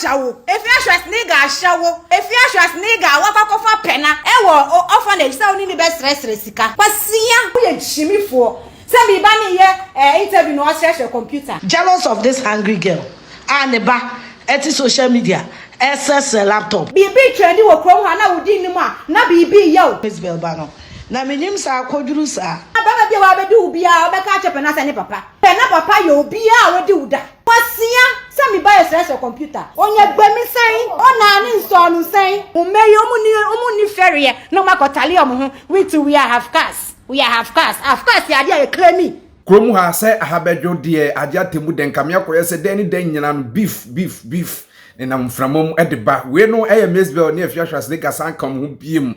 Afia Schwarzenegger ashawo. Afia Schwarzenegger wakakofa Pena. Ewo orphanage sa oni ni be stress sika. Kwasia wo ye Gyimifour. Se mi ba ni ye interview no share computer. Jealous of this hungry girl. Aneba eti social media. SS laptop. Bibi trendy wo krom ha na wudi ni mu a na bibi ye o. Mzbel ba no. Na menyim sa akoduru sa. Ababa bia wa bedi ubi a obeka che Pena se ni papa. Pena papa ye obi a wodi uda. Kwasia se mi ba ye stress computer. Onye gbemi sen, ona ni nso nu sen. Umeyi omu ni ferie no makotali omo ho. We have cars. We have cars. Of course ya dia ye claim. Krom ha se ahabedwo de adia temu den kamia koye se den nyina no beef na mframom edeba we no Mzbel ne Afia Schwarzenegger san kam ho biem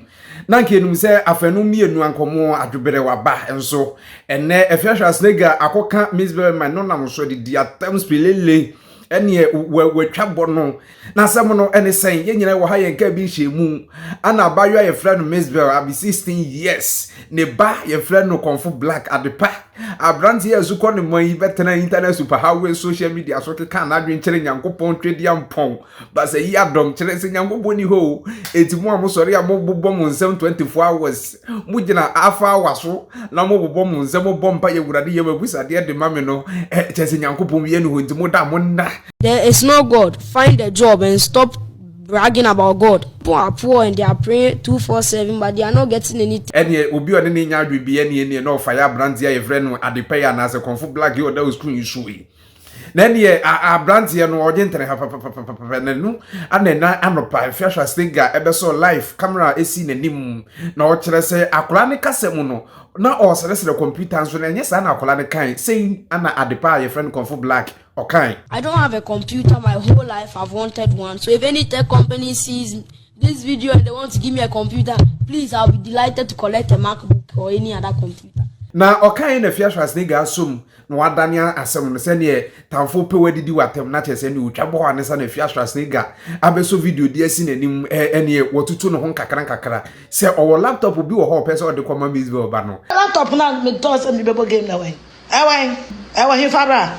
na nkenum se afanu mienu ankomo adwebere waba enso ene Afia Schwarzenegger akoka Mzbel man no nam so de diatam spelele ene wetwabo no na asem no ene sen ye nyina wo ha ye nka bi hyemu ana bayo ye friend Mzbel abi 16 years ne ba ye friend no konfo black adepa abranti ye zuko ne moyi betena internet super highway social media so ke na adwen kire nyankopon twedi ampon ba se yi adom kire se nyankopon ni ho etimu amosori amobobbo mu nsem 24 hours mugina afa awaso na mobobbo mu nsem bompa ye wurade ye babusade de mame no kese nyankopon ye no ho ntimo da mo nna. There is no God. Find a job and stop bragging about God. People are poor and they are praying 247, but they are not getting anything. Any obi on any nyadwe bi any no fire brand ya friend no adepa na se konfo black you that was screen issue. Na ne a brand ya no oje ntere ha na nu anena anopa Afia Schwarzenegger ebeso live camera esi nanim na o kire se akora ne kasem no na o sere computer so na nya sa na akora ne kan say ana adepa ya friend konfo black. Okay. I don't have a computer my whole life. I've wanted one. So if any tech company sees this video and they want to give me a computer, please, I'll be delighted to collect a MacBook or any other computer. Na okay na Afia Schwarzenegger asum no wadania asem no se ne tamfo pe wadidi watem na chese ne utwabo ane sa na Afia Schwarzenegger abeso video di asi nanim ene wotutu no ho nkakra se owo laptop bi wo ho pese ode koma Mzbel ba no Laptop na me to se me bebo game na wen. Ewen hifara.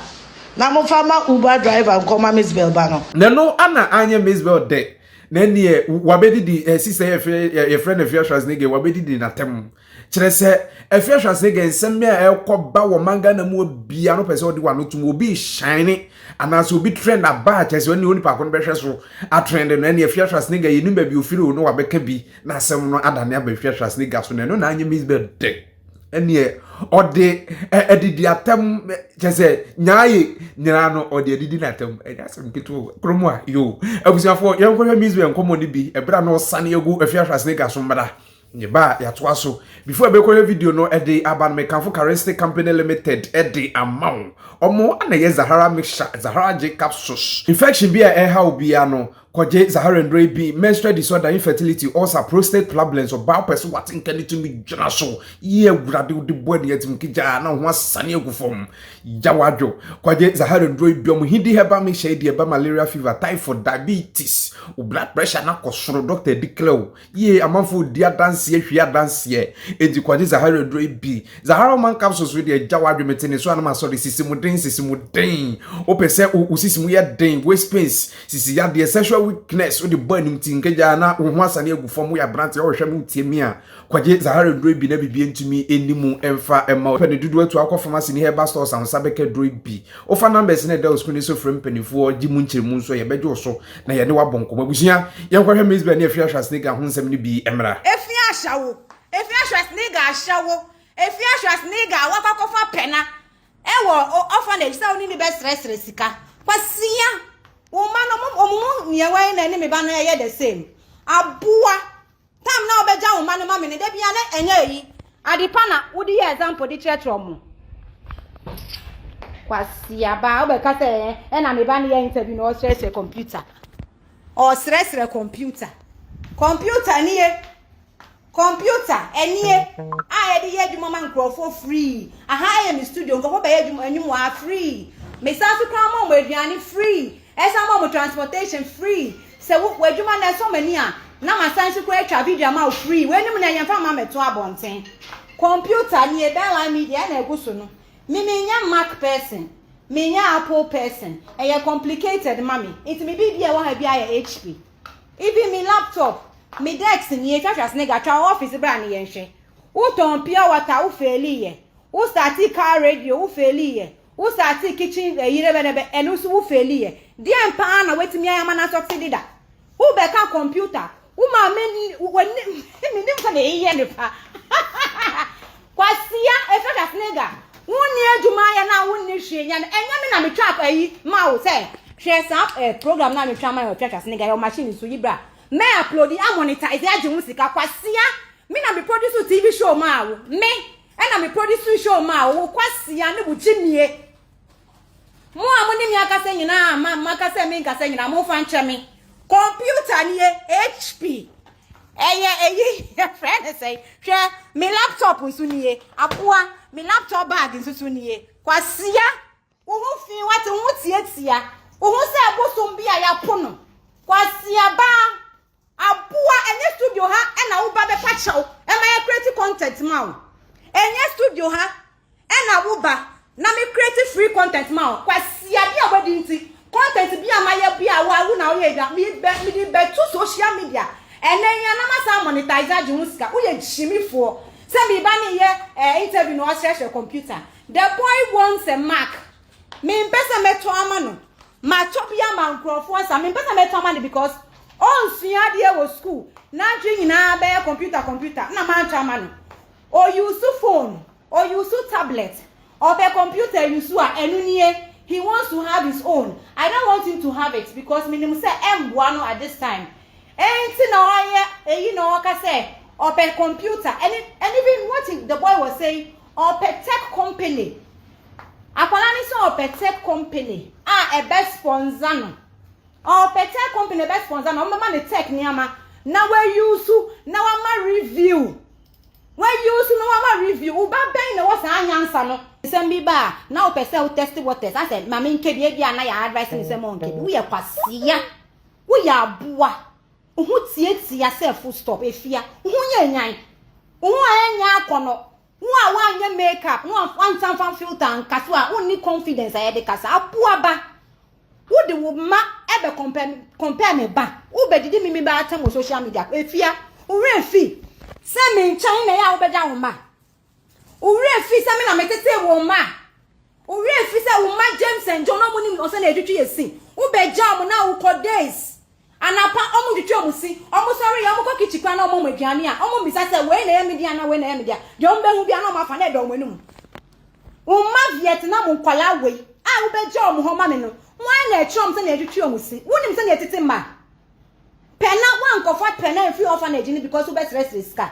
Na mo fama Obaa driver nkoma Mzbel ba no. Na no ana anya Mzbel de. Na ne wabedi di sister ye friend Afia Schwarzenegger wabedi di na tem. Kire se Afia Schwarzenegger nsem me ekoba wo manga na mu bia no pese odi wa no tum obi shine anaso obi trend aba kese oni oni pa ko no behwe so a trend no na Afia Schwarzenegger yinu ba bi ofiri no wabeka bi na asem no adane aba Afia Schwarzenegger so na no na anya Mzbel de. Enie ode edidi atem kese nyaaye nyina no ode edidi na atem asem ketu kromo a yo abusiafo yenkwo Mzbel nkomo ni bi ebra no sane egu Afia Schwarzenegger so mbada nyeba ya twaso before be ko video no ede aban mekanfo Charistic Company Limited ede amount omo ana ye Zahara mixture Zahara J capsules infection bi a ha obi ano koje Zahara ndre bi menstrual disorder infertility ulcer prostate problems or bowel person what intend to me jana so ye wurade de body etim kija na ho asane agufom jawadwo koje Zahara ndre bi omo hindi heba mixture de ba malaria fever typhoid diabetes o blood pressure na kosoro doctor declare ye amanfo dia dance ye hwia dance ye enti koje Zahara ndre bi Zahara man capsules we de jawadwo metene so anama so de sisimuden opese usisimu ye den waist space sisi ya de sexual weakness o de burning tinkeja na ho asane agufom ya brant o hwem tiemi a kwaje Zahara ndre bi na bibie ntumi enimu emfa ema pe ne dudu atu akọ pharmacy ni herbal stores and sabeke ndre bi ofa numbers na de screen so frame penifo gimu nkyeremu nso ye bejo so na ye ne wabonko mabusia ye nkwa hwem Mzbel ne Afia Schwarzenegger ho nsem ni bi emra Afia Schwarzenegger ashawo Afia Schwarzenegger wakakofa Pena ewo orphanage sa oni ni be stress sika kwasia wo ma no omo nie wan na ni me ba no ye the same abua tam na obeja wo ma no ma me ne da bia na enya yi adipa na wodi ye example di church omo kwasia ba obeka se na me ba no ye interview no stress computer or stress computer ni ye computer enie a ye de yedwuma man crofo free aha ye mi studio ngo ba yedwuma enyum wa free me sansu kra mo aduane free esa mo transportation free se wo adwuma na so mani a na ma sansu ko atwa video ma free we nim na yemfa ma meto abonten computer ni e dan line media na eguso no me nya Mac person me nya Apple person. E complicated mommy. It me be there one be HP. Even me laptop, me desk ni Afia Schwarzenegger twa office bra na yenhwe. Wo ton pure water wo faili ye. Wo start car radio wo faili ye. Wo start kitchen yire enu so wo faili ye. Dia mpa na wetimi ayama na subsidy da. Wo be ka computer. Wo ma me nim fa na ye ne pa. Kwasia Afia Schwarzenegger. Woni adwuma ya na woni hwe nya enya me na me trap ayi ma wo say share some program na me twa ma Afia Schwarzenegger your machine so yibra me upload a monetize age mu sika kwasia me na me produce TV show ma wo me na me produce show ma wo kwasia ne bugimie mo amoni mi akase nyina ma akase me nkase nyina mo fa nche me computer ni HP your friend say share me laptop nso ni apoa me laptop bag nso ni kwasia wo ho fi wate wo tietia wo ho se abosom bia ya pono kwasia ba aboa enye studio ha na wo ba be pa chew e ma ya create content ma wo enye studio ha na wo ba na me create free content ma wo kwasia bia obadi nti content bia ma ya bia wo na wo ye da me be to social media enenya na masa monetizer junska wo ye Gyimifour se me ba ni ye interview no share computer the boy wants a Mac me pesa meto amano ma chopia man crofo sa me pesa meto amano because on sua de wo school na dwe nyina be computer na man cha amano o use phone or use tablet or be computer use a enu he wants to have his own. I don't want him to have it because minimum say M1 at this time. Ain't no I say or per computer and even what the boy was saying or per tech company. Apalani so or per tech company a best sponsor no. Or per tech company best sponsor no mama the tech niama. Now we use now I'm review. When you no ama review uba ben na was answer no sem bi ba na o pese o test waters I said mama nke bia na ya advice ni sem on ke we ya kwasia we ya aboa hu tie self full stop efia hu nya nyan hu anya akono hu a wa anya makeup hu antan fan filter nkaso a uni confidence aye de kasa aboa ba wo de wo ma e be compare me ba wo be didi mi ba atam social media efia wo refi se me China ya obeja wo ma owure fi se me na metete wo ma owure fi se wo ma James and John omo ni o se na edwetwe yesi wo beja mo na wo ko days anapa omo dwitwe omo si omo sorry omo ko kichikwa na omo maduane a omo bisa se we na ya media na we na ya media je ombe hu bia na omo afa na edo omo enum wo ma Vietnam nkwala we a wo beja omo ho ma me no wan na etwe omo se na edwetwe omo si wonim se na etete ma Pena one comfort Pena free orphanage ni because we stress riska.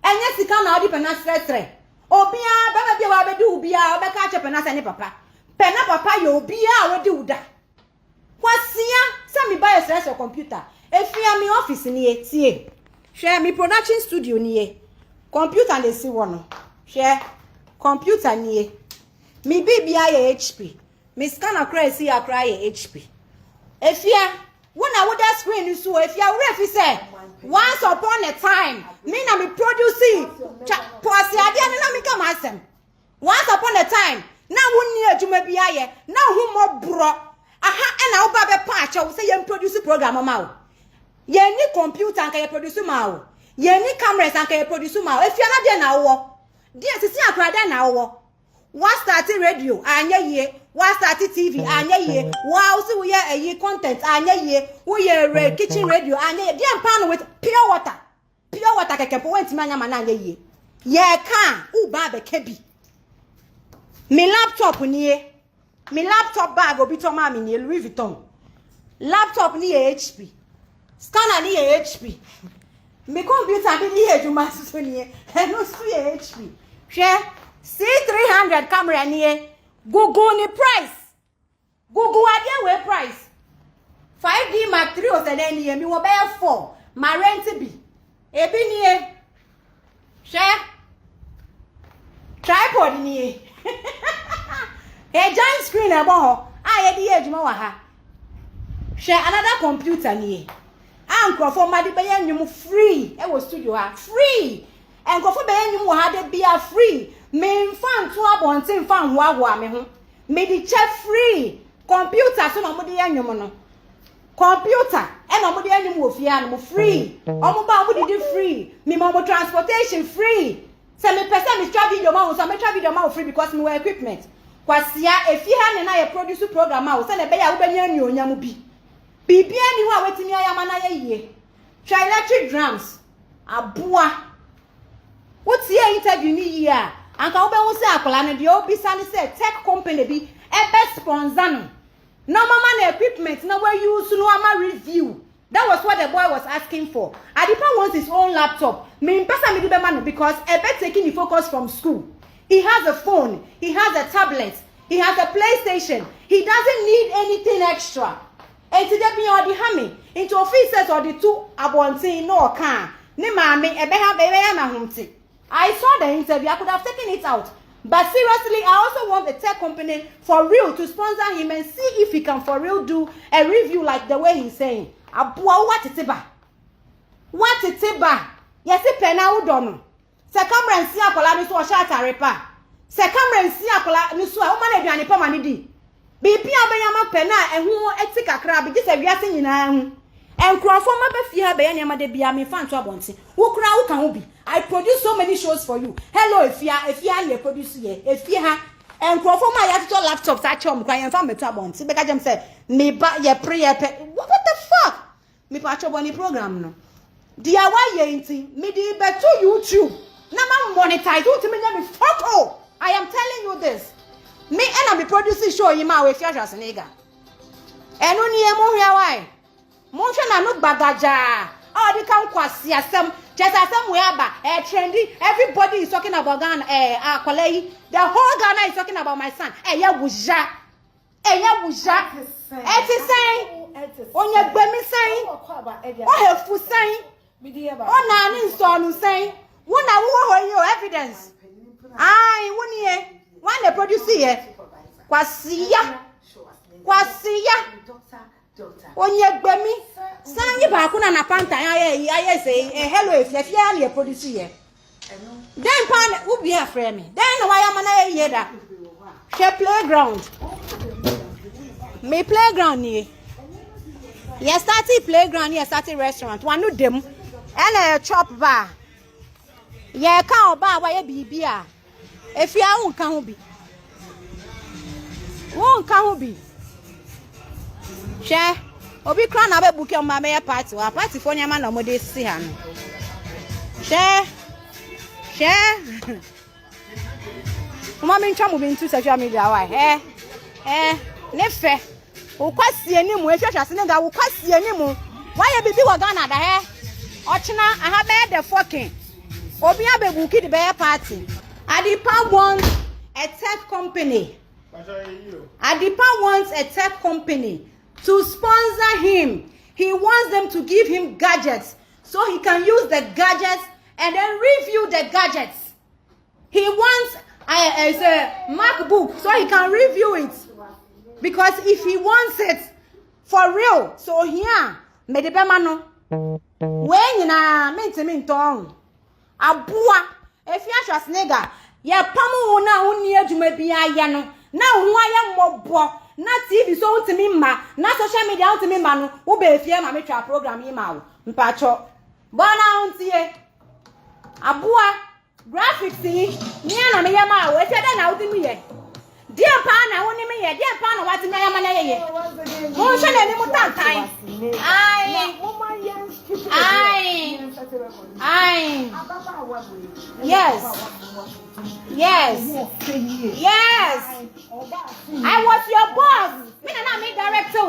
Enye sika na odi Pena stress. Obia baba bia wa bedu ubia obeka che Pena se ni papa. Pena papa yo obia we di uda. Kwasia se mi buy stress or computer. Efia mi office ni etie. Share mi production studio ni e. Computer le si wono. Share computer ni e. Mi bibia ye HP. Mi scanner crazy akra ye HP. Efia when I would that screen you so if you are ready say once upon a time me na me producing posi ade na me come asem once upon a time na wonni adwuma bia ye na hu mo bro aha e na wo ba be pa acha wo say you produce program ma wo ye ni computer anka ye produce ma wo ye ni cameras anka ye produce ma wo if you na de na wo de sisi akra de na wo what starting radio anya ye what starting TV anya ye wow so we are content anya ye we are kitchen radio anya ye dem pan with pure water kekepo wenti manya ma na anya ye can uba be kebi me laptop ni me laptop bag obi to ma me ni Louis Vuitton laptop ni HP scanner ni HP me computer bi ni ejuma so ni no so HP share C300 camera ni Google ni price Google adie we price 5D Mark 3 o se den ni mi wo be 4 ma rent bi ebi ni share tripod ni giant screen ebo ho ye di ejuma wa ha share another computer ni ankrofo ma di be yanyum free e wo studio ha free enkrofo be yanyum wa ha de bia free me fan to abontin fan ho me ho me the chef free computer so no mo de anyum no computer e no mo de anyum wo fie an mo free omo ba mo de free me mo transportation free se me pese me try video ma wo so me try video ma wo free because me we equipment kwasia efie ha ne na ye produce program ma wo se na be ya wo benya anyonyam bi bibia ni ho a wetimi ayama na ye yie try electric drums aboa what ye interview ni yie a anka wo be wo se akola ne de obi sane se tech company bi e be sponsor no normal man equipment na we use no ama review. That was what the boy was asking for. Adipa wants his own laptop. Me pesa me di be man because e be taking the focus from school. He has a phone, he has a tablet, he has a PlayStation. He doesn't need anything extra. And today be on the hammy into officers or the two abontin no can. Ni mami e be ha be na humti. I saw the interview. I could have taken it out. But seriously, I also want the tech company for real to sponsor him and see if he can for real do a review like the way he's saying. Abua what itiba? What itiba? Yes, Pena udono. Se camera and see akola ni so shata repa. Se camera and see akola ni so o man aduane pa mani di. Bibi abeyama Pena ehu etika kra bi gise wiase nyina hu. Enkrofo ma be fie ha be nyama de bia me fan to abonte. Wo kra wo kan ho bi. I produce so many shows for you. Hello Afia ye produce ye. Afia ha enkrofo ma ya to laptop ta chom kwa yemfa me to abonte. Be ka jem say me ba ye pre ye pe. What the fuck? Me pa choboni program no. Dia wa ye nti me di be to YouTube. Na ma monetize you to me me photo. I am telling you this. Me and I be producing show yima Afia Schwarzenegger. Enu ni e mo hwa why? Mo hwe na no bagaja. Oh, they can kwasi asem. Just asem we aba. Trendy. Everybody is talking about Ghana. Akwalei. The whole Ghana is talking about my son. Ya wuja. Ya wuja. Eti sen. Onye gbemi sen. O hefu sen. O na ni nsonu sen. Wona wo ho evidence. Ai, woni one the produce here. Kwasiya. Onye gbemi sanyi ba ku na panta ya say hello Afia le produce here. Then pan who be a friend me. Then why am na here da. She playground. Me playground ni. Ya started playground, ya started restaurant. One of them and a chop bar. Ya ka Obaa wa ye bibia. Afia won ka ho bi. Won ka ho bi. She obi kra na be book your mama party wa party for nyama na mo de si ha no. She mama ntwa mo bintu social media wa ne fe o kwasi animu Afia Schwarzenegger wo kwasi animu wa ye bibi wa Ghana da ochina aha be the fucking obi abebuki the be party. Adipa wants a tech company. Adipa wants a tech company to sponsor him. He wants them to give him gadgets so he can use the gadgets and then review the gadgets. He wants a MacBook so he can review it. Because if he wants it for real, so here, medebemano, when na mentong, abua, Afia Schwarzenegger, ya pamu na uni adwuma bia ya no, na ho aya mobo. Na TV so untimi ma na social media untimi ma no wo be fie ma metwa program yi ma wo mpacho bona untie aboa graphics yi ni na me ye ma wo efia da na udimi ye die pa na woni me ye die pa na wati na ya ma na ye mo hwe na ni mu tantan yes I was your boss. Me na me director.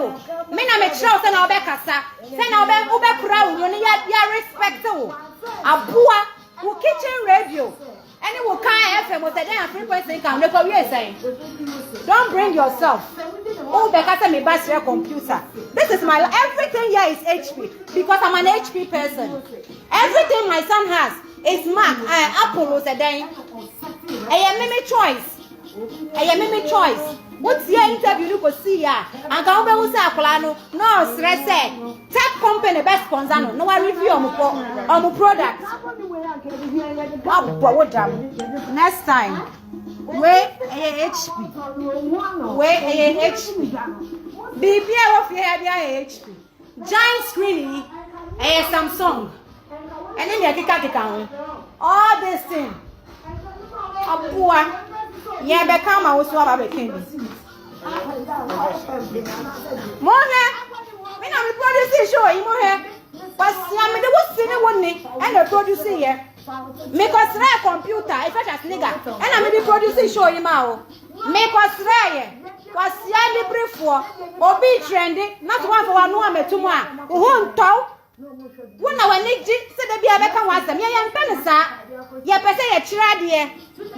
Me na me show say na obe kasa. Say na obe kura wo ni ya respect wo. Abua wo kitchen radio. Any wo kan FM wo say dem frequency kan no ko we say. Don't bring yourself. Oh be kasa me bash your computer. This is my everything here is HP because I'm an HP person. Everything my son has is Mac, Apple wo say dem. Me choice. Choice. What's your interview you go see ya? And can we say akola no stress tech company best sponsor no review on product. Next time. Wait, HP. Wait, HP. BB of HP. Giant screen, Samsung. And then you can all this thing. Abua. Yeah, become a swab of a king. Mohe, when I'm producing show, you mohe. But I'm the worst thing one and the producing here. Make us rare computer, if I just nigga. And I'm the producing show you now. Make us rare. Was yandy brief for or be trendy, not one for one woman to one. Who talk? When I need to say the beer become was the young penisa. Ye per se a chiradier.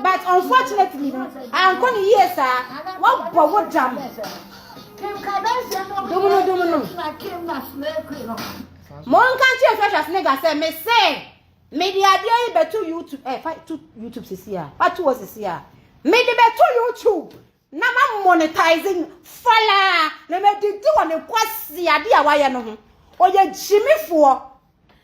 But unfortunately, I'm going to hear, sir. What jam? Domino. Mon country of Schwarzenegger said, me say, maybe I dare better YouTube, fight to YouTube this year. What was this year? Maybe better YouTube. Now I'm monetizing. Fala. Let me do on the quasi idea why I know. Or your Gyimifour.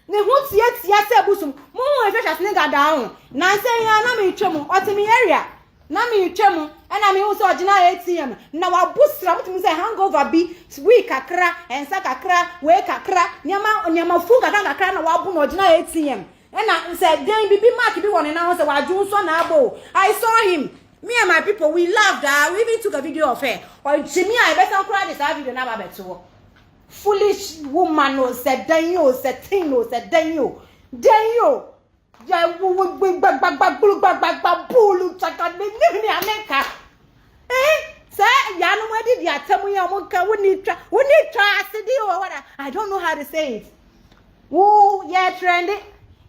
Ne won't yet say busum. More if Schwarzenegger down. Now say, I'm in trouble. What's in the area? Nami chemu and I'm also a general ATM. Now I boost up to say hangover be weak kakra and sakakra, wake kakra, nyama fuga kakra na wabu no general ATM. And I said, then be mark be one and I was a Johnson abo. I saw him. Me and my people, we loved her. We even took a video of her. Or Jimmy, I better cry this video now better. Foolish woman no said Daniel said thing no said Daniel. Yeah, we back bulu chaka me America. Sir, ya no where did ya tell me we need try I don't know how to say it. Oh, yeah, trendy.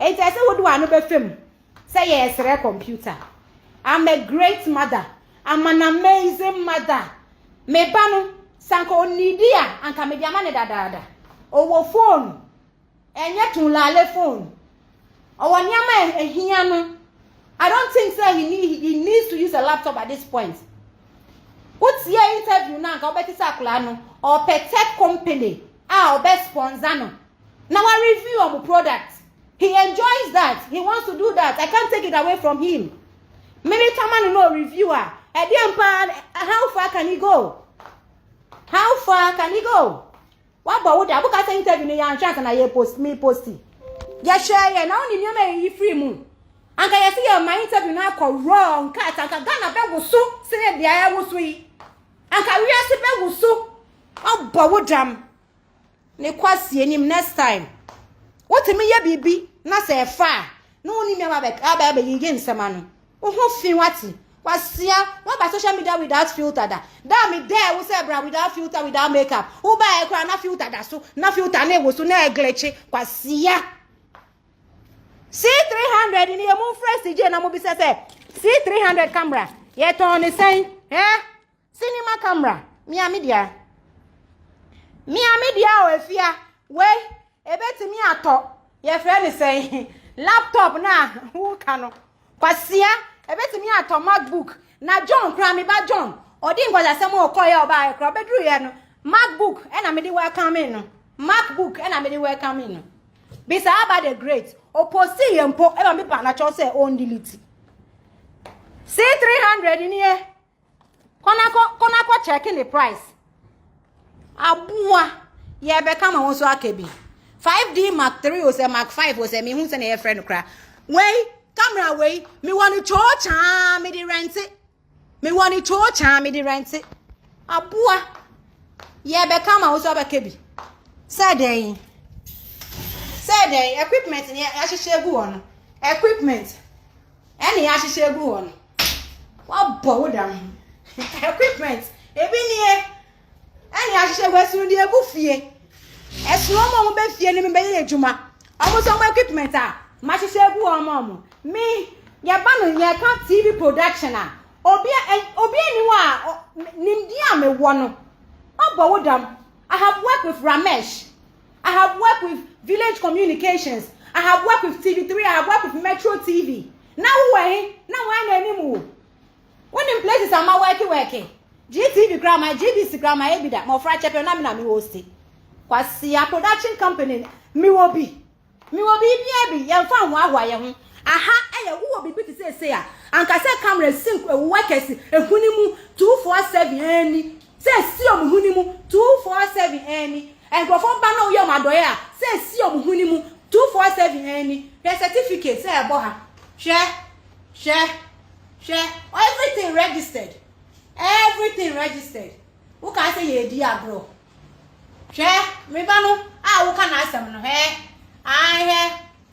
It I say what do I know about film? Say yes, rare computer. I'm a great mother. I'm an amazing mother. Me banu sanko nidia anka media mane dada. Owo phone. Enye tun lale phone. I don't think so. He needs to use a laptop at this point. What's your interview now? Or per tech company or best sponsor. Now I review of the product. He enjoys that. He wants to do that. I can't take it away from him. Maybe someone no reviewer. How far can he go? How far can he go? What about that? Book I interview and chance and I post me posting. Ya share now ni me free moon. Anka ya see your my interview na ko wrong cat anka Ghana be wo so say dia wo so yi. Anka wi ase be wo so. Oba wo jam. Ne kwasi enim next time. What me ya bibi na say fa. No ni me aba be yige nsema no. Wo ho fi wati. Wasia, what by social media without filter da. Da me there we say bra without filter without makeup. Who buy e kwa na filter da so. Na filter na wo so na egleche kwasia. C300 in your moon fresh DJ na mo bi say C300 camera. Ye turn the same. Cinema camera. Me media o efia. We e betimi ato. Ye friend say laptop na who kano. Kwasia e betimi ato MacBook. Na John kra me ba John. Odi ngwaza se mo okoye oba e kra bedru ye no. MacBook e na me di welcome in no. MacBook e na me di welcome in no. Bisa about the great. Oposi yempo e ma me pa na cho say on delete. C300 in here. Kona checking the price. Abua ye be come won so akebi. 5D Mark 3 or say Mark 5 or say me hu say na your friend kra. Wey camera wey me want to charge me di rent it. Me want to charge me di rent it. Abua ye be come won so akebi. Say den equipment ni ahihye gu won. Equipment any ahihye gu won. Wa bo dam. Equipment ebi nie any ahihye gwasu di egu fie. Esu omo mo be fie ni me be ye adwuma. Omo so mo equipment a ma hihye gu omo. Me ye ba no ye ka TV production a obi ani wa nimdi a me wo no. Obo dam. I have worked with Ramesh. I have worked with Village Communications. I have worked with TV3. I have worked with Metro TV. Now why anymore? When in places I'm working. GTV grammar, GBC grammar, ebida. Mo fra chepe na me host. Kwasi a production company me will be. mi wo bi yemfa ho ahwa ye ho aha eye wo bi ti say a anka say camera sink workers ehuni mu 247 ani say si omuhuni mu 247 ani engrofo ba na wo ye madoye a say si omuhuni mu 247 ani the certificate say ebo ha share everything registered who can say ye di agro share me ba no a wo ka na asem no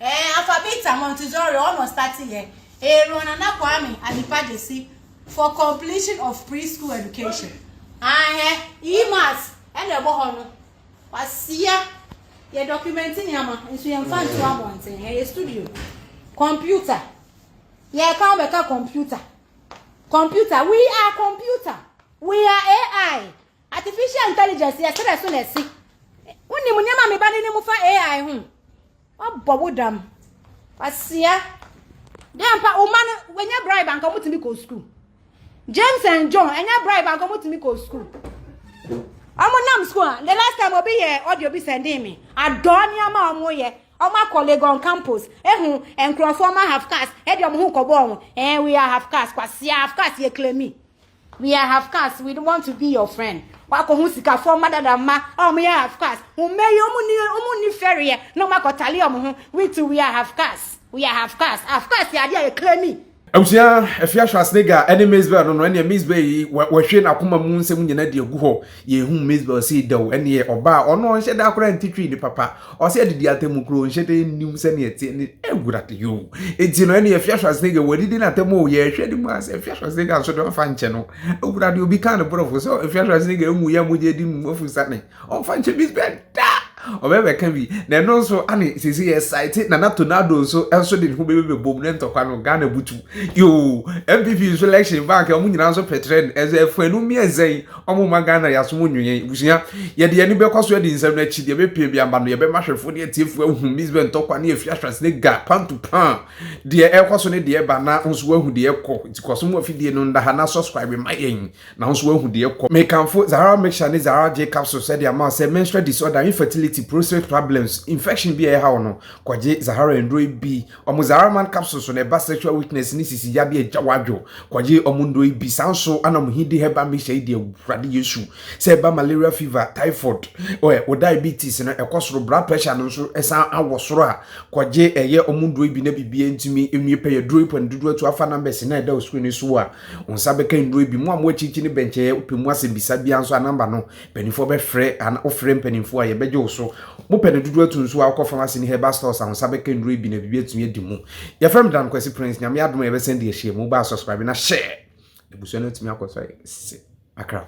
alphabet Montessori almost 30 years. Ronana Kwame Adipajesi for completion of preschool education. EMAS and the bohono. Wasia ye documenting yama into your fan to mountain. Hey studio. Computer. Ye come back computer. Computer. We are computer. We are AI. Artificial intelligence. Yes, as soon as see. When you nyama me bani ni mu fa AI Obaa Asia dem pa o man when you bribe and come to me go school James and John and you bribe and come to me go school nam school the last time obi here audio be sending me adonia ma omo ye oma colleague on campus ehun encrofo ma half cast e de omo hu ko bo we are half cast kwasia half cast ye claim me we are half cast we don't want to be your friend wako hu sika for mother than ma me half cast hu me omu ni ferry no ma ko tali omo hu we are half cast ya dia claim me Afia Schwarzenegger ene Mzbel no ene Mzbel wahwe na koma mu nsem nyina de agu ho ye hu Mzbel se daw ene Obaa ono nhye da akora ntitwi ni papa o se de atemu kro nhye de nim se ne eti ne egurate yo eti no ene Afia Schwarzenegger wadidi na atemu ye hwe di mu ase Afia Schwarzenegger so do fa nche no egurate obi kan brofo so Afia Schwarzenegger emu ya mu je di mu ofusa ne o fa nche Mzbel da obebe kan bi na no so ani sisi excited na tornado so enso de hu bebe bom ne ntokwa no Ghana butu yo MPP selection bank omu nyina so petrend eze efanu mi ezen omu Ghana ya so munyen busia ye de ani be kwaso de nsem na chi de be pie bia mba no ye be mahwefo de atiefu ahu Mzbel ntokwa na Afia Schwarzenegger pan to pan de ekwaso ne de ba na nso ahu de ekọ tikwaso mu afidie no nda ha na subscribe ma yen na nso ahu de ekọ me kanfo Zahara make sure ne Zahara J capsule said the man say menstrual disorder infertility prostate problems infection be how no kwaje Zahara Ndroi B omo Zahara man capsules so ne sexual weakness ni sisi ya be jawadwo kwaje omo Ndroi B sanso anam hidi heba me shey de awurade Yesu say ba malaria fever typhoid o diabetes no ekosoro blood pressure no so esan awosoro a kwaje eye omo Ndroi B na bibie ntimi enwie peye Ndroi pon dudu atu afa numbers na da screen so a onsa be kan Ndroi B mo amo chichi ni benche opemu asembisa bia nso anamba no penifo be frɛ an ofrɛ penifo a ye beje so mo pene dudu atu nso akọ pharmacy ni herbal stores ahun sabe kan Ndroi B na bibi atumi adi mu ya fam dan kwesi prince nyame adom ye be send ye share mo ba subscribe na share ebuso na atumi akọ so akra